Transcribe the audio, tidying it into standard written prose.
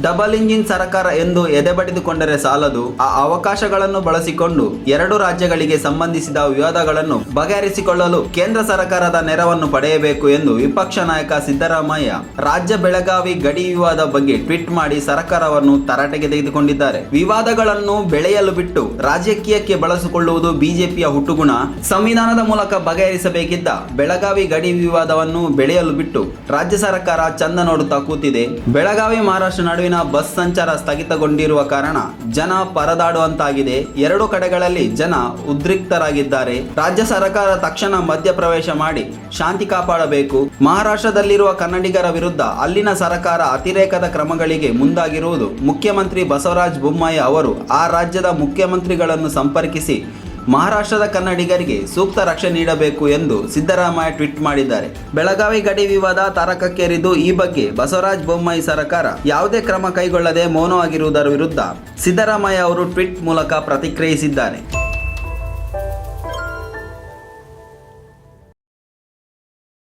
Double engine ಸರ್ಕಾರ ಎಂದು ಎದೆಬಡಿದುಕೊಂಡರೆ ಸಾಲದು, ಆ ಅವಕಾಶಗಳನ್ನು ಬಳಸಿಕೊಂಡು ಎರಡು ರಾಜ್ಯಗಳಿಗೆ ಸಂಬಂಧಿಸಿದ ವಿವಾದಗಳನ್ನು ಬಗೆಹರಿಸಿಕೊಳ್ಳಲು ಕೇಂದ್ರ ಸರ್ಕಾರದ ನೆರವನ್ನು ಪಡೆಯಬೇಕು ಎಂದು ವಿಪಕ್ಷ ನಾಯಕ ಸಿದ್ದರಾಮಯ್ಯ ರಾಜ್ಯ ಬೆಳಗಾವಿ ಗಡಿ ವಿವಾದ ಬಗ್ಗೆ ಟ್ವೀಟ್ ಮಾಡಿ ಸರ್ಕಾರವನ್ನು ತರಾಟೆಗೆ ತೆಗೆದುಕೊಂಡಿದ್ದಾರೆ. ವಿವಾದಗಳನ್ನು ಬೆಳೆಯಲು ಬಿಟ್ಟು ರಾಜಕೀಯಕ್ಕೆ ಬಳಸಿಕೊಳ್ಳುವುದು ಬಿಜೆಪಿಯ ಹುಟ್ಟುಗುಣ. ಸಂವಿಧಾನದ ಮೂಲಕ ಬಗೆಹರಿಸಬೇಕಿದ್ದ ಬೆಳಗಾವಿ ಗಡಿ ವಿವಾದವನ್ನು ಬೆಳೆಯಲು ಬಿಟ್ಟು ರಾಜ್ಯ ಸರ್ಕಾರ ಚಂದ ನೋಡುತ್ತಾ ಕೂತಿದೆ. ಬೆಳಗಾವಿ ಮಹಾರಾಷ್ಟ್ರ ನಡುವಿನ ಬಸ್ ಸಂಚಾರ ಸ್ಥಗಿತಗೊಂಡಿರುವ ಕಾರಣ ಜನ ಪರದಾಡುವಂತಾಗಿದೆ. ಎರಡು ಕಡೆಗಳಲ್ಲಿ ಜನ ಉದ್ರಿಕ್ತರಾಗಿದ್ದಾರೆ. ರಾಜ್ಯ ಸರ್ಕಾರ ತಕ್ಷಣ ಮಧ್ಯಪ್ರವೇಶ ಮಾಡಿ ಶಾಂತಿ ಕಾಪಾಡಬೇಕು. ಮಹಾರಾಷ್ಟ್ರದಲ್ಲಿರುವ ಕನ್ನಡಿಗರ ವಿರುದ್ಧ ಅಲ್ಲಿನ ಸರ್ಕಾರ ಅತಿರೇಕದ ಕ್ರಮಗಳಿಗೆ ಮುಂದಾಗಿರುವುದು ಮುಖ್ಯಮಂತ್ರಿ ಬಸವರಾಜ ಬೊಮ್ಮಾಯಿ ಅವರು ಆ ರಾಜ್ಯದ ಮುಖ್ಯಮಂತ್ರಿಗಳನ್ನು ಸಂಪರ್ಕಿಸಿ ಮಹಾರಾಷ್ಟ್ರದ ಕನ್ನಡಿಗರಿಗೆ ಸೂಕ್ತ ರಕ್ಷಣೆ ನೀಡಬೇಕು ಎಂದು ಸಿದ್ದರಾಮಯ್ಯ ಟ್ವೀಟ್ ಮಾಡಿದ್ದಾರೆ. ಬೆಳಗಾವಿ ಗಡಿ ವಿವಾದ ತಾರಕಕ್ಕೇರಿದ್ದು ಈ ಬಗ್ಗೆ ಬಸವರಾಜ ಬೊಮ್ಮಾಯಿ ಸರ್ಕಾರ ಯಾವುದೇ ಕ್ರಮ ಕೈಗೊಳ್ಳದೆ ಮೌನವಾಗಿರುವುದರ ವಿರುದ್ಧ ಸಿದ್ದರಾಮಯ್ಯ ಅವರು ಟ್ವೀಟ್ ಮೂಲಕ ಪ್ರತಿಕ್ರಿಯಿಸಿದ್ದಾರೆ.